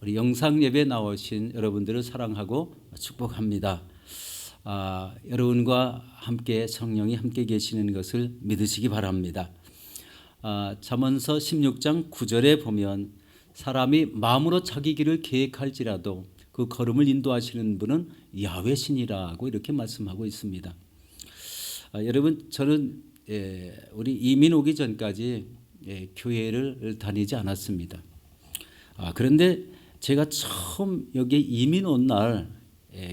우리 영상 예배 나오신 여러분들을 사랑하고 축복합니다. 여러분과 함께 성령이 함께 계시는 것을 믿으시기 바랍니다. 잠언서 16장 9절에 보면 사람이 마음으로 자기 길을 계획할지라도 그 걸음을 인도하시는 분은 야훼신이라고 이렇게 말씀하고 있습니다. 여러분, 저는 우리 이민 오기 전까지 교회를 다니지 않았습니다. 그런데 제가 처음 여기 이민 온 날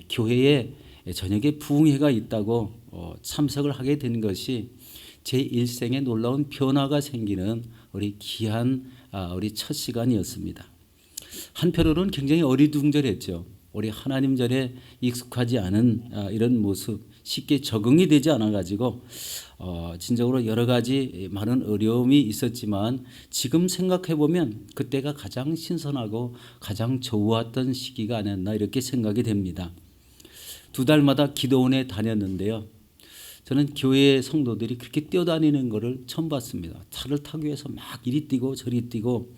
교회에 저녁에 부흥회가 있다고 참석을 하게 된 것이 제 일생에 놀라운 변화가 생기는 우리 귀한 우리 첫 시간이었습니다. 한편으로는 굉장히 어리둥절했죠. 우리 하나님 전에 익숙하지 않은 이런 모습, 쉽게 적응이 되지 않아가지고 진정으로 여러 가지 많은 어려움이 있었지만 지금 생각해 보면 그때가 가장 신선하고 가장 좋았던 시기가 아니었나 이렇게 생각이 됩니다. 2달마다 기도원에 다녔는데요. 저는 교회 성도들이 그렇게 뛰어다니는 것을 처음 봤습니다. 차를 타기 위해서 막 이리 뛰고 저리 뛰고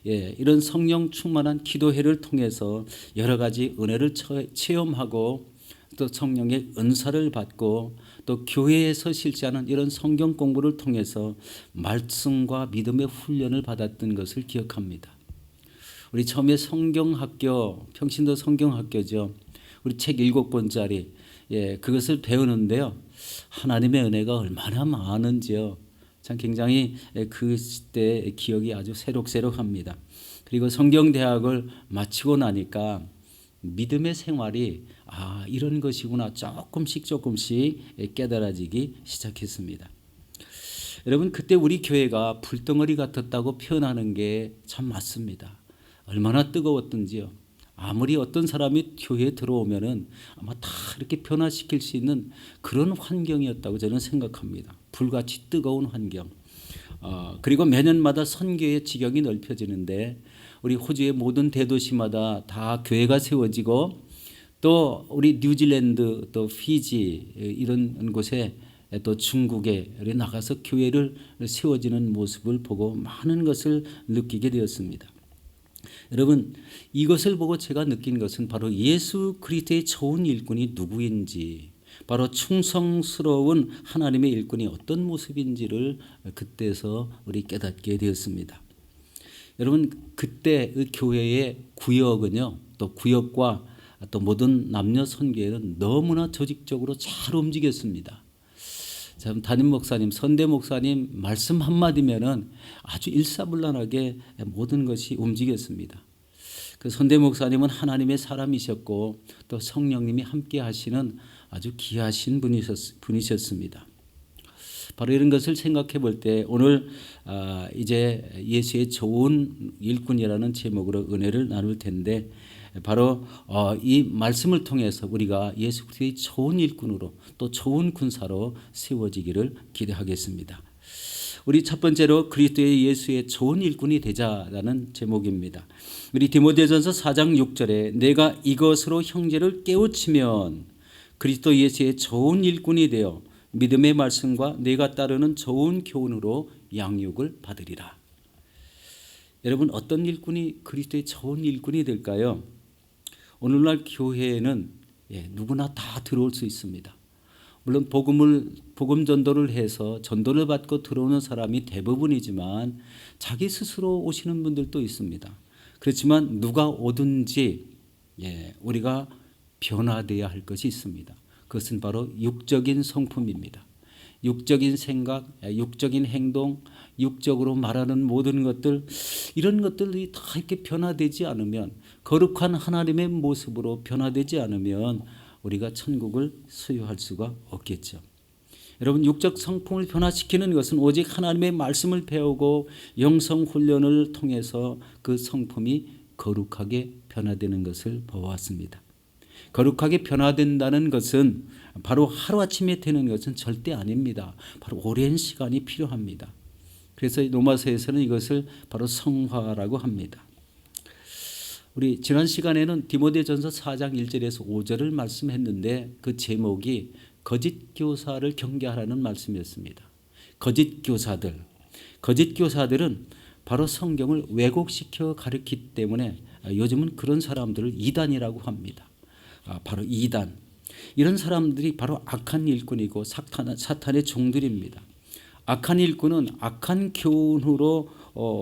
이런 성령 충만한 기도회를 통해서 여러 가지 은혜를 체험하고 또 성령의 은사를 받고 또 교회에서 실시하는 이런 성경 공부를 통해서 말씀과 믿음의 훈련을 받았던 것을 기억합니다. 우리 처음에 성경학교, 평신도 성경학교죠. 우리 책 7권짜리 그것을 배우는데요. 하나님의 은혜가 얼마나 많은지요. 참 굉장히 그 시대의 기억이 아주 새록새록합니다. 그리고 성경대학을 마치고 나니까 믿음의 생활이 이런 것이구나 조금씩 깨달아지기 시작했습니다. 여러분, 그때 우리 교회가 불덩어리 같았다고 표현하는 게 참 맞습니다. 얼마나 뜨거웠던지요. 아무리 어떤 사람이 교회에 들어오면은 아마 다 이렇게 변화시킬 수 있는 그런 환경이었다고 저는 생각합니다. 불같이 뜨거운 환경. 그리고 매년마다 선교의 지경이 넓혀지는데 우리 호주의 모든 대도시마다 다 교회가 세워지고 또 우리 뉴질랜드 또 피지 이런 곳에 또 중국에 나가서 교회를 세워지는 모습을 보고 많은 것을 느끼게 되었습니다. 여러분, 이것을 보고 제가 느낀 것은 바로 예수 그리스도의 좋은 일꾼이 누구인지, 바로 충성스러운 하나님의 일꾼이 어떤 모습인지를 그때서 우리 깨닫게 되었습니다. 여러분, 그때 그 교회의 구역은요, 또 구역과 또 모든 남녀 선교회는 너무나 조직적으로 잘 움직였습니다. 참 담임 목사님, 선대 목사님 말씀 한마디면은 아주 일사불란하게 모든 것이 움직였습니다. 그 선대 목사님은 하나님의 사람이셨고 또 성령님이 함께 하시는 아주 귀하신 분이셨습니다. 바로 이런 것을 생각해 볼 때 오늘 이제 예수의 좋은 일꾼이라는 제목으로 은혜를 나눌 텐데 바로 이 말씀을 통해서 우리가 예수 그리스도의 좋은 일꾼으로 또 좋은 군사로 세워지기를 기대하겠습니다. 우리 첫 번째로 그리스도의 예수의 좋은 일꾼이 되자라는 제목입니다. 우리 디모데전서 4장 6절에 내가 이것으로 형제를 깨우치면 그리스도 예수의 좋은 일꾼이 되어 믿음의 말씀과 내가 따르는 좋은 교훈으로 양육을 받으리라. 여러분, 어떤 일꾼이 그리스도의 좋은 일꾼이 될까요? 오늘날 교회에는 누구나 다 들어올 수 있습니다. 물론 복음 전도를 해서 전도를 받고 들어오는 사람이 대부분이지만 자기 스스로 오시는 분들도 있습니다. 그렇지만 누가 오든지 우리가 변화되어야 할 것이 있습니다. 그것은 바로 육적인 성품입니다. 육적인 생각, 육적인 행동, 육적으로 말하는 모든 것들, 이런 것들이 다 이렇게 변화되지 않으면, 거룩한 하나님의 모습으로 변화되지 않으면 우리가 천국을 소유할 수가 없겠죠. 여러분, 육적 성품을 변화시키는 것은 오직 하나님의 말씀을 배우고 영성 훈련을 통해서 그 성품이 거룩하게 변화되는 것을 보았습니다. 거룩하게 변화된다는 것은 바로 하루아침에 되는 것은 절대 아닙니다. 바로 오랜 시간이 필요합니다. 그래서 로마서에서는 이것을 바로 성화라고 합니다. 우리 지난 시간에는 디모데전서 4장 1절에서 5절을 말씀했는데 그 제목이 거짓 교사를 경계하라는 말씀이었습니다. 거짓 교사들은 바로 성경을 왜곡시켜 가르치기 때문에 요즘은 그런 사람들을 이단이라고 합니다. 바로 이단. 이런 사람들이 바로 악한 일꾼이고 사탄의 종들입니다. 악한 일꾼은 악한 교훈으로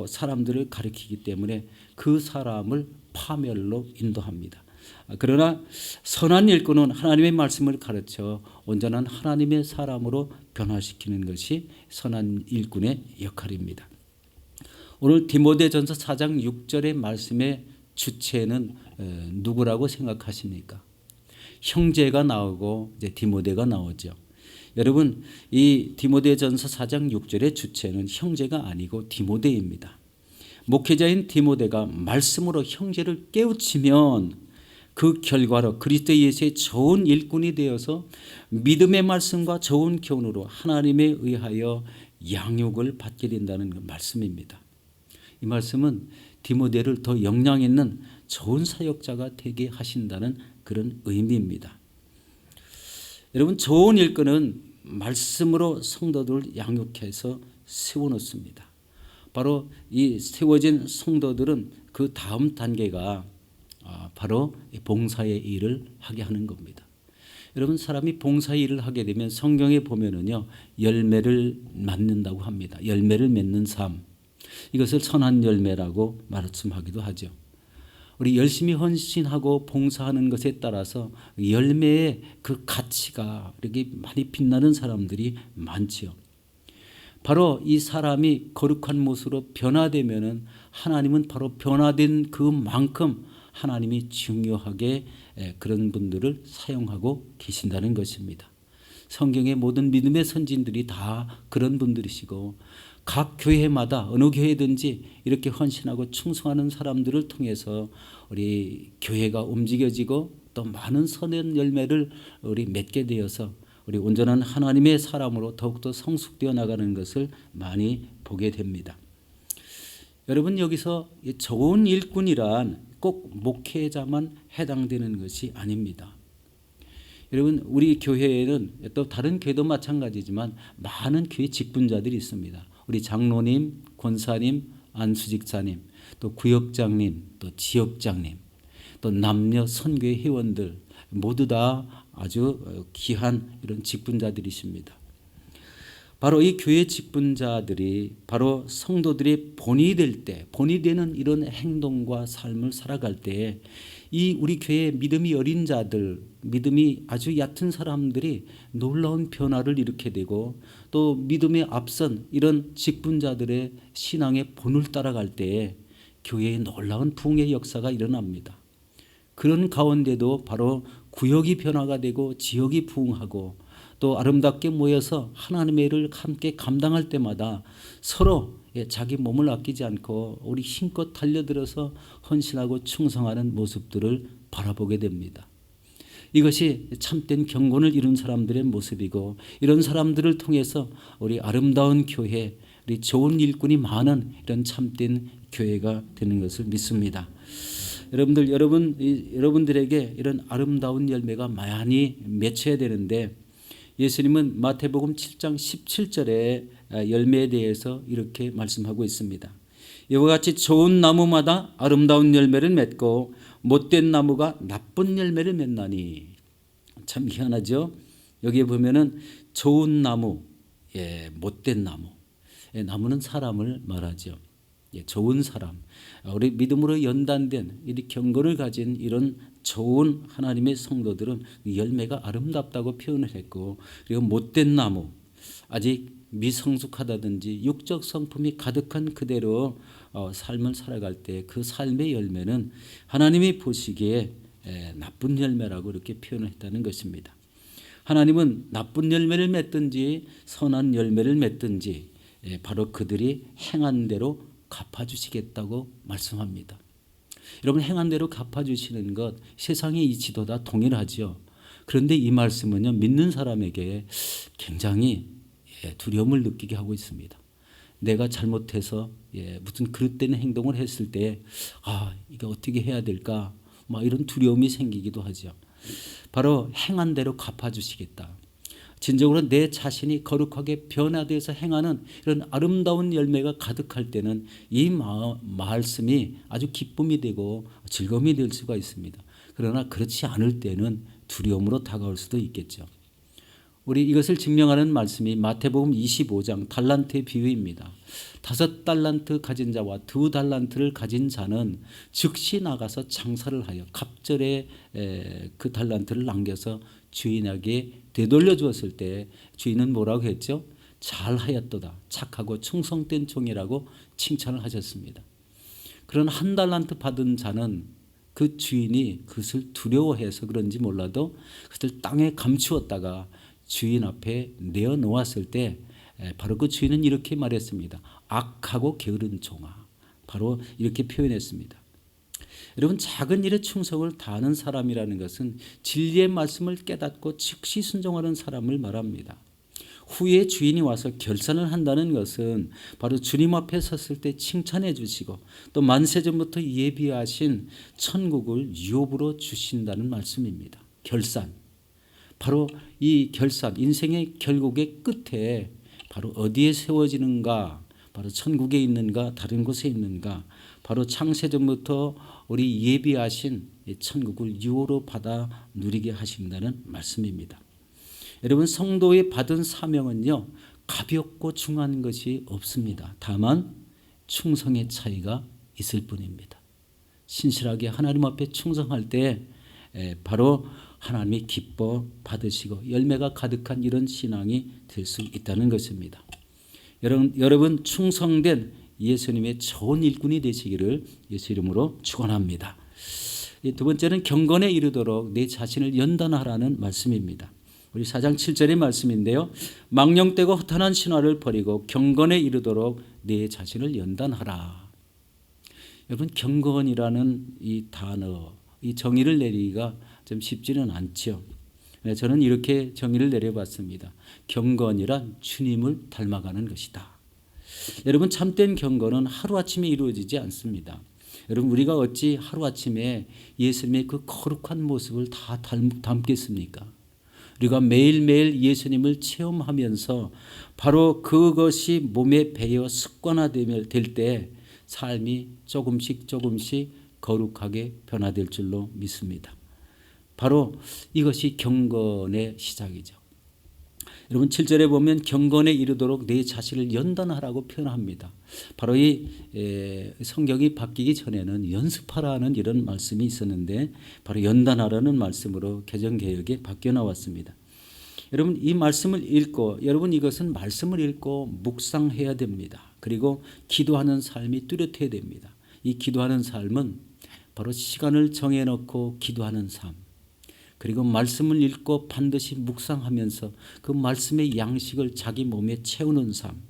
사람들을 가리키기 때문에 그 사람을 파멸로 인도합니다. 그러나 선한 일꾼은 하나님의 말씀을 가르쳐 온전한 하나님의 사람으로 변화시키는 것이 선한 일꾼의 역할입니다. 오늘 디모데전서 4장 6절의 말씀의 주체는 누구라고 생각하십니까? 형제가 나오고 이제 디모데가 나오죠. 여러분, 이 디모데전서 4장 6절의 주체는 형제가 아니고 디모데입니다. 목회자인 디모데가 말씀으로 형제를 깨우치면 그 결과로 그리스도 예수의 좋은 일꾼이 되어서 믿음의 말씀과 좋은 교훈으로 하나님에 의하여 양육을 받게 된다는 말씀입니다. 이 말씀은 디모데를 더 역량 있는 좋은 사역자가 되게 하신다는 그런 의미입니다. 여러분, 좋은 일꾼은 말씀으로 성도들을 양육해서 세워놓습니다. 바로 이 세워진 성도들은 그 다음 단계가 바로 봉사의 일을 하게 하는 겁니다. 여러분, 사람이 봉사의 일을 하게 되면 성경에 보면은요, 열매를 맺는다고 합니다. 열매를 맺는 삶. 이것을 선한 열매라고 말씀하기도 하죠. 우리 열심히 헌신하고 봉사하는 것에 따라서 열매의 그 가치가 이렇게 많이 빛나는 사람들이 많지요. 바로 이 사람이 거룩한 모습으로 변화되면은 하나님은 바로 변화된 그만큼 하나님이 중요하게 그런 분들을 사용하고 계신다는 것입니다. 성경의 모든 믿음의 선진들이 다 그런 분들이시고 각 교회마다 어느 교회든지 이렇게 헌신하고 충성하는 사람들을 통해서 우리 교회가 움직여지고 또 많은 선한 열매를 우리 맺게 되어서 우리 온전한 하나님의 사람으로 더욱더 성숙되어 나가는 것을 많이 보게 됩니다. 여러분, 여기서 좋은 일꾼이란 꼭 목회자만 해당되는 것이 아닙니다. 여러분, 우리 교회에는 또 다른 교회도 마찬가지지만 많은 교회 직분자들이 있습니다. 우리 장로님, 권사님, 안수직사님, 또 구역장님, 또 지역장님, 또 남녀 선교회 회원들 모두 다 아주 귀한 이런 직분자들이십니다. 바로 이 교회 직분자들이 바로 성도들의 본이 될 때, 본이 되는 이런 행동과 삶을 살아갈 때 이 우리 교회의 믿음이 어린 자들, 믿음이 아주 얕은 사람들이 놀라운 변화를 일으키게 되고 또 믿음에 앞선 이런 직분자들의 신앙의 본을 따라갈 때에 교회에 놀라운 부흥의 역사가 일어납니다. 그런 가운데도 바로 구역이 변화가 되고 지역이 부흥하고 또 아름답게 모여서 하나님의 일을 함께 감당할 때마다 서로 자기 몸을 아끼지 않고 우리 힘껏 달려들어서 헌신하고 충성하는 모습들을 바라보게 됩니다. 이것이 참된 경건을 이룬 사람들의 모습이고 이런 사람들을 통해서 우리 아름다운 교회, 우리 좋은 일꾼이 많은 이런 참된 교회가 되는 것을 믿습니다. 여러분들에게 이런 아름다운 열매가 많이 맺혀야 되는데 예수님은 마태복음 7장 17절에 열매에 대해서 이렇게 말씀하고 있습니다. 이와 같이 좋은 나무마다 아름다운 열매를 맺고 못된 나무가 나쁜 열매를 맺나니. 참 희한하죠. 여기에 보면은 좋은 나무, 못된 나무. 나무는 사람을 말하죠. 좋은 사람, 우리 믿음으로 연단된 이 경건을 가진 이런 좋은 하나님의 성도들은 열매가 아름답다고 표현을 했고, 그리고 못된 나무, 아직 미성숙하다든지 육적 성품이 가득한 그대로 삶을 살아갈 때 그 삶의 열매는 하나님이 보시기에 나쁜 열매라고 이렇게 표현을 했다는 것입니다. 하나님은 나쁜 열매를 맺든지 선한 열매를 맺든지 바로 그들이 행한 대로 갚아주시겠다고 말씀합니다. 여러분, 행한 대로 갚아주시는 것 세상의 이치도 다 동일하죠. 그런데 이 말씀은요, 믿는 사람에게 굉장히 두려움을 느끼게 하고 있습니다. 내가 잘못해서 무슨 그릇된 행동을 했을 때 이게 어떻게 해야 될까, 이런 두려움이 생기기도 하죠. 바로 행한 대로 갚아주시겠다. 진정으로 내 자신이 거룩하게 변화되어서 행하는 이런 아름다운 열매가 가득할 때는 이 말씀이 아주 기쁨이 되고 즐거움이 될 수가 있습니다. 그러나 그렇지 않을 때는 두려움으로 다가올 수도 있겠죠. 우리 이것을 증명하는 말씀이 마태복음 25장 달란트의 비유입니다. 5달란트 가진 자와 2달란트를 가진 자는 즉시 나가서 장사를 하여 갑절에 그 달란트를 남겨서 주인에게 되돌려 주었을 때 주인은 뭐라고 했죠? 잘하였도다. 착하고 충성된 종이라고 칭찬을 하셨습니다. 그런 1달란트 받은 자는 그 주인이 그것을 두려워해서 그런지 몰라도 그것을 땅에 감추었다가 주인 앞에 내어놓았을 때 바로 그 주인은 이렇게 말했습니다. 악하고 게으른 종아. 바로 이렇게 표현했습니다. 여러분, 작은 일에 충성을 다하는 사람이라는 것은 진리의 말씀을 깨닫고 즉시 순종하는 사람을 말합니다. 후에 주인이 와서 결산을 한다는 것은 바로 주님 앞에 섰을 때 칭찬해 주시고 또 만세전부터 예비하신 천국을 유업으로 주신다는 말씀입니다. 결산. 바로 이 결산, 인생의 결국의 끝에 바로 어디에 세워지는가, 바로 천국에 있는가 다른 곳에 있는가, 바로 창세전부터 우리 예비하신 천국을 유업으로 받아 누리게 하신다는 말씀입니다. 여러분, 성도의 받은 사명은요 가볍고 중한 것이 없습니다. 다만 충성의 차이가 있을 뿐입니다. 신실하게 하나님 앞에 충성할 때 바로 하나님이 기뻐 받으시고 열매가 가득한 이런 신앙이 될 수 있다는 것입니다. 여러분 충성된 예수님의 좋은 일꾼이 되시기를 예수 이름으로 축원합니다. 두 번째는 경건에 이르도록 내 자신을 연단하라는 말씀입니다. 우리 4장 7절의 말씀인데요. 망령되고 허탄한 신화를 버리고 경건에 이르도록 내 자신을 연단하라. 여러분, 경건이라는 이 단어, 이 정의를 내리기가 좀 쉽지는 않죠. 저는 이렇게 정의를 내려봤습니다. 경건이란 주님을 닮아가는 것이다. 여러분, 참된 경건은 하루아침에 이루어지지 않습니다. 여러분, 우리가 어찌 하루아침에 예수님의 그 거룩한 모습을 다 담겠습니까? 우리가 매일매일 예수님을 체험하면서 바로 그것이 몸에 배어 습관화될 때 삶이 조금씩 거룩하게 변화될 줄로 믿습니다. 바로 이것이 경건의 시작이죠. 여러분, 7절에 보면 경건에 이르도록 내 자신을 연단하라고 표현합니다. 바로 이 성경이 바뀌기 전에는 연습하라는 이런 말씀이 있었는데 바로 연단하라는 말씀으로 개정개혁에 바뀌어 나왔습니다. 여러분, 이 말씀을 읽고 여러분 이것은 말씀을 읽고 묵상해야 됩니다. 그리고 기도하는 삶이 뚜렷해야 됩니다. 이 기도하는 삶은 바로 시간을 정해놓고 기도하는 삶, 그리고 말씀을 읽고 반드시 묵상하면서 그 말씀의 양식을 자기 몸에 채우는 삶,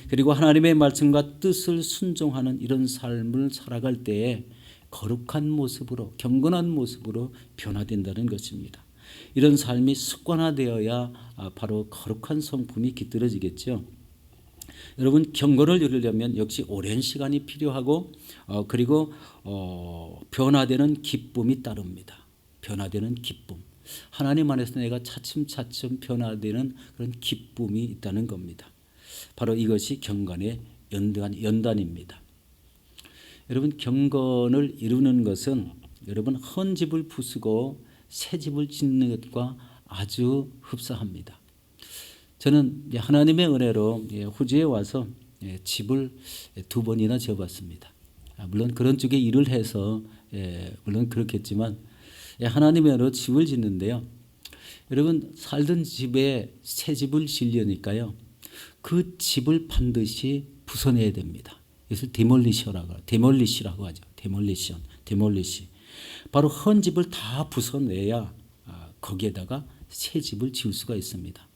그리고 하나님의 말씀과 뜻을 순종하는 이런 삶을 살아갈 때에 거룩한 모습으로, 경건한 모습으로 변화된다는 것입니다. 이런 삶이 습관화되어야 바로 거룩한 성품이 깃들어지겠죠. 여러분, 경건을 이루려면 역시 오랜 시간이 필요하고 그리고 변화되는 기쁨이 따릅니다. 변화되는 기쁨. 하나님 안에서 내가 차츰차츰 변화되는 그런 기쁨이 있다는 겁니다. 바로 이것이 경건의 연단입니다. 여러분, 경건을 이루는 것은 여러분 헌 집을 부수고 새 집을 짓는 것과 아주 흡사합니다. 저는 하나님의 은혜로 호주에 와서 집을 2번이나 지어봤습니다. 물론 그런 쪽에 일을 해서 물론 그렇겠지만 하나님의 은혜로 집을 짓는데요. 여러분, 살던 집에 새 집을 지으려니까요. 그 집을 반드시 부숴내야 됩니다. 이것을 데몰리시라고 하죠. 데몰리시. 바로 헌 집을 다 부숴내야 거기에다가 새 집을 지을 수가 있습니다.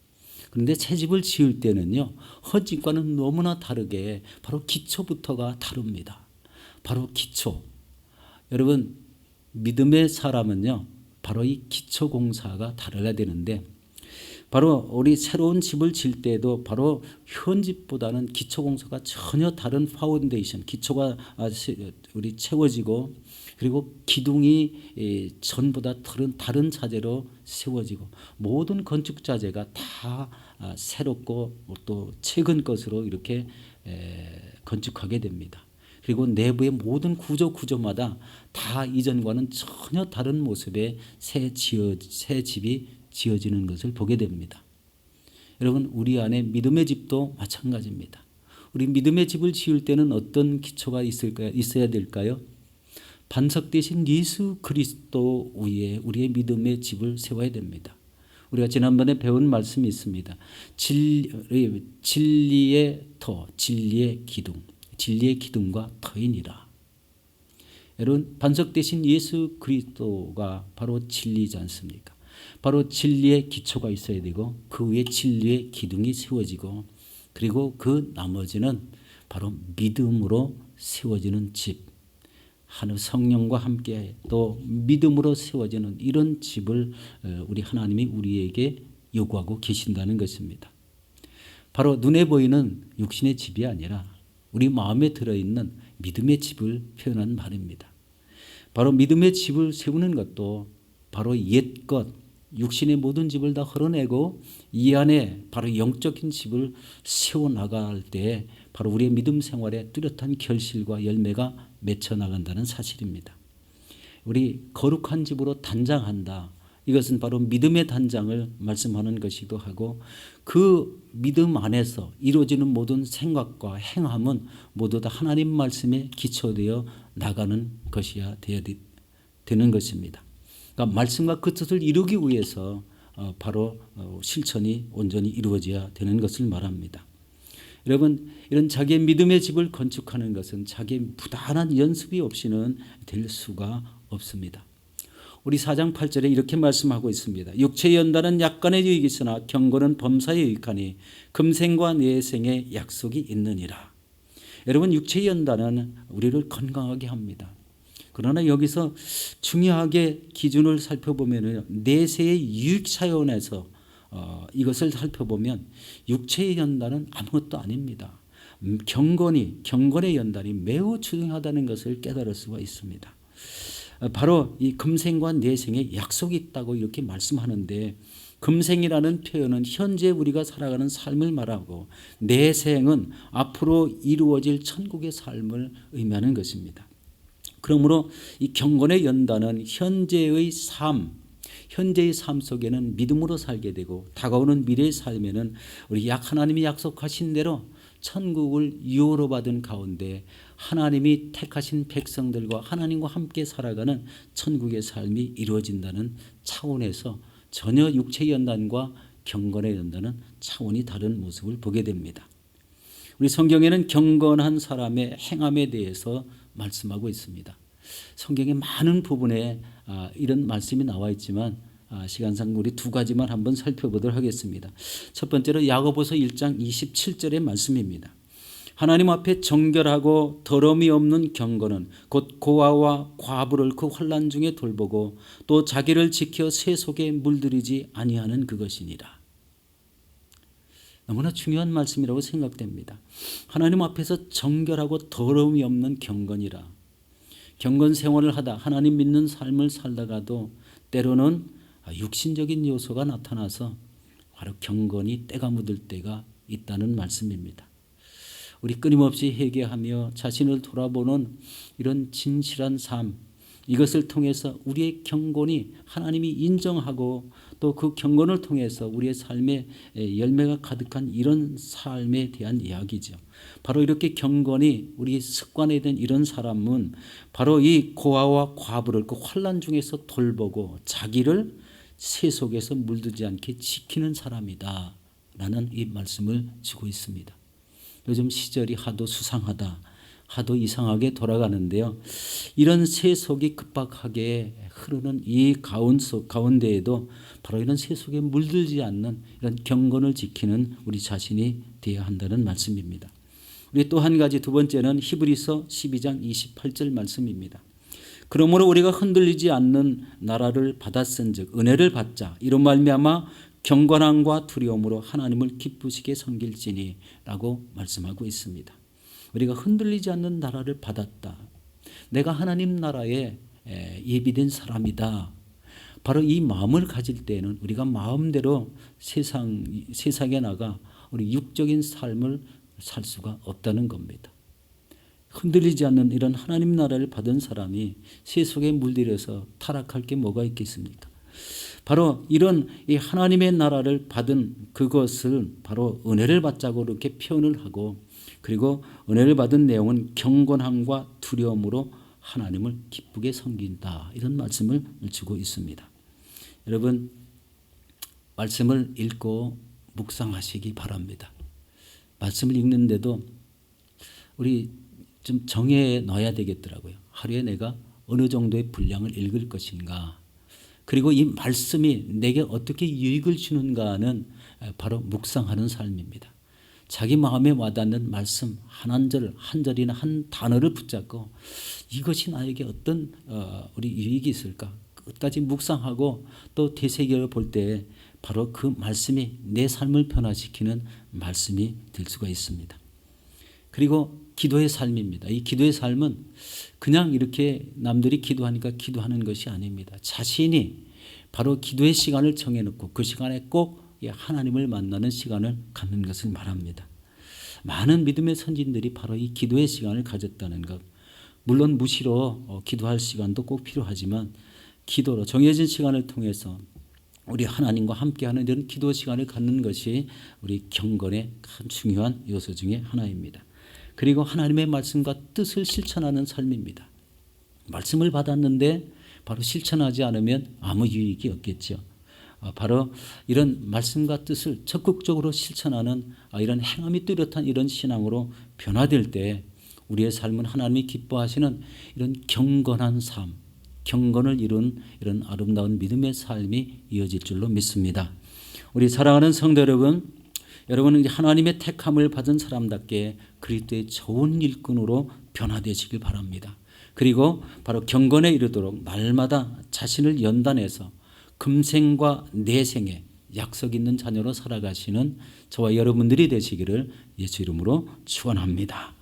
그런데 새 집을 지을 때는요, 헌 집과는 너무나 다르게 바로 기초부터가 다릅니다. 바로 기초. 여러분, 믿음의 사람은요 바로 이 기초 공사가 다르야 되는데 바로 우리 새로운 집을 질 때에도 바로 현 집보다는 기초공사가 전혀 다른 파운데이션, 기초가 우리 채워지고 그리고 기둥이 전보다 다른 자재로 세워지고 모든 건축 자재가 다 새롭고 또 최근 것으로 이렇게 건축하게 됩니다. 그리고 내부의 모든 구조마다 다 이전과는 전혀 다른 모습의 새 집이 지어지는 것을 보게 됩니다. 여러분, 우리 안에 믿음의 집도 마찬가지입니다. 우리 믿음의 집을 지을 때는 어떤 기초가 있어야 될까요? 반석되신 예수 그리스도 위에 우리의 믿음의 집을 세워야 됩니다. 우리가 지난번에 배운 말씀이 있습니다. 진리의 터, 진리의 기둥과 터이니라. 여러분, 반석되신 예수 그리스도가 바로 진리지 않습니까? 바로 진리의 기초가 있어야 되고 그 위에 진리의 기둥이 세워지고 그리고 그 나머지는 바로 믿음으로 세워지는 집, 하늘 성령과 함께 또 믿음으로 세워지는 이런 집을 우리 하나님이 우리에게 요구하고 계신다는 것입니다. 바로 눈에 보이는 육신의 집이 아니라 우리 마음에 들어있는 믿음의 집을 표현한 말입니다. 바로 믿음의 집을 세우는 것도 바로 옛것, 육신의 모든 집을 다 헐어내고 이 안에 바로 영적인 집을 세워나갈 때 바로 우리의 믿음 생활에 뚜렷한 결실과 열매가 맺혀 나간다는 사실입니다. 우리 거룩한 집으로 단장한다. 이것은 바로 믿음의 단장을 말씀하는 것이기도 하고 그 믿음 안에서 이루어지는 모든 생각과 행함은 모두 다 하나님 말씀에 기초되어 나가는 것이야 되는 것입니다. 그러니까 말씀과 그 뜻을 이루기 위해서 바로 실천이 온전히 이루어져야 되는 것을 말합니다. 여러분, 이런 자기의 믿음의 집을 건축하는 것은 자기의 부단한 연습이 없이는 될 수가 없습니다. 우리 4장 8절에 이렇게 말씀하고 있습니다. 육체의 연단은 약간의 유익이 있으나 경건은 범사에 유익하니 금생과 내생의 약속이 있느니라. 여러분, 육체의 연단은 우리를 건강하게 합니다. 그러나 여기서 중요하게 기준을 살펴보면 내세의 유익 차원에서 이것을 살펴보면 육체의 연단은 아무것도 아닙니다. 경건의 연단이 매우 중요하다는 것을 깨달을 수가 있습니다. 바로 이 금생과 내생에 약속이 있다고 이렇게 말씀하는데 금생이라는 표현은 현재 우리가 살아가는 삶을 말하고 내생은 앞으로 이루어질 천국의 삶을 의미하는 것입니다. 그러므로 이 경건의 연단은 현재의 삶 속에는 믿음으로 살게 되고 다가오는 미래의 삶에는 우리 하나님이 약속하신 대로 천국을 유호로 받은 가운데 하나님이 택하신 백성들과 하나님과 함께 살아가는 천국의 삶이 이루어진다는 차원에서 전혀 육체의 연단과 경건의 연단은 차원이 다른 모습을 보게 됩니다. 우리 성경에는 경건한 사람의 행함에 대해서 말씀하고 있습니다. 성경의 많은 부분에 이런 말씀이 나와 있지만 시간상 우리 두 가지만 한번 살펴보도록 하겠습니다. 첫 번째로 야고보서 1장 27절의 말씀입니다. 하나님 앞에 정결하고 더러움이 없는 경건은 곧 고아와 과부를 그 환난 중에 돌보고 또 자기를 지켜 새 속에 물들이지 아니하는 그것이니라. 너무나 중요한 말씀이라고 생각됩니다. 하나님 앞에서 정결하고 더러움이 없는 경건이라. 경건 생활을 하다 하나님 믿는 삶을 살다가도 때로는 육신적인 요소가 나타나서 바로 경건이 때가 묻을 때가 있다는 말씀입니다. 우리 끊임없이 회개하며 자신을 돌아보는 이런 진실한 삶, 이것을 통해서 우리의 경건이 하나님이 인정하고 또 그 경건을 통해서 우리의 삶에 열매가 가득한 이런 삶에 대한 이야기죠. 바로 이렇게 경건이 우리 습관에 된 이런 사람은 바로 이 고아와 과부를 그 환난 중에서 돌보고 자기를 새 속에서 물들지 않게 지키는 사람이다 라는 이 말씀을 주고 있습니다. 요즘 시절이 하도 수상하다, 하도 이상하게 돌아가는데요. 이런 세속이 급박하게 흐르는 이 가운데에도 바로 이런 세속에 물들지 않는 이런 경건을 지키는 우리 자신이 되어야 한다는 말씀입니다. 우리 또 한 가지 두 번째는 히브리서 12장 28절 말씀입니다. 그러므로 우리가 흔들리지 않는 나라를 받았은즉 은혜를 받자. 이로 말미암아 경건함과 두려움으로 하나님을 기쁘시게 섬길지니라고 말씀하고 있습니다. 우리가 흔들리지 않는 나라를 받았다. 내가 하나님 나라에 예비된 사람이다. 바로 이 마음을 가질 때에는 우리가 마음대로 세상에 나가 우리 육적인 삶을 살 수가 없다는 겁니다. 흔들리지 않는 이런 하나님 나라를 받은 사람이 세속에 물들여서 타락할 게 뭐가 있겠습니까? 바로 이런 이 하나님의 나라를 받은 그것을 바로 은혜를 받자고 이렇게 표현을 하고, 그리고 은혜를 받은 내용은 경건함과 두려움으로 하나님을 기쁘게 섬긴다, 이런 말씀을 주고 있습니다. 여러분, 말씀을 읽고 묵상하시기 바랍니다. 말씀을 읽는데도 우리 좀 정해 놔야 되겠더라고요. 하루에 내가 어느 정도의 분량을 읽을 것인가, 그리고 이 말씀이 내게 어떻게 유익을 주는가는 바로 묵상하는 삶입니다. 자기 마음에 와닿는 말씀 한 절이나 한 단어를 붙잡고 이것이 나에게 어떤 우리 유익이 있을까 끝까지 묵상하고 또 되새겨 볼 때 바로 그 말씀이 내 삶을 변화시키는 말씀이 될 수가 있습니다. 그리고 기도의 삶입니다. 이 기도의 삶은 그냥 이렇게 남들이 기도하니까 기도하는 것이 아닙니다. 자신이 바로 기도의 시간을 정해놓고 그 시간에 꼭 하나님을 만나는 시간을 갖는 것을 말합니다. 많은 믿음의 선진들이 바로 이 기도의 시간을 가졌다는 것. 물론 무시로 기도할 시간도 꼭 필요하지만 기도로 정해진 시간을 통해서 우리 하나님과 함께하는 이런 기도 시간을 갖는 것이 우리 경건의 참 중요한 요소 중에 하나입니다. 그리고 하나님의 말씀과 뜻을 실천하는 삶입니다. 말씀을 받았는데 바로 실천하지 않으면 아무 유익이 없겠죠. 바로 이런 말씀과 뜻을 적극적으로 실천하는 이런 행함이 뚜렷한 이런 신앙으로 변화될 때 우리의 삶은 하나님이 기뻐하시는 이런 경건한 삶, 경건을 이룬 이런 아름다운 믿음의 삶이 이어질 줄로 믿습니다. 우리 사랑하는 성도 여러분, 여러분은 하나님의 택함을 받은 사람답게 그리스도의 좋은 일꾼으로 변화되시길 바랍니다. 그리고 바로 경건에 이르도록 날마다 자신을 연단해서 금생과 내생에 약속 있는 자녀로 살아가시는 저와 여러분들이 되시기를 예수 이름으로 축원합니다.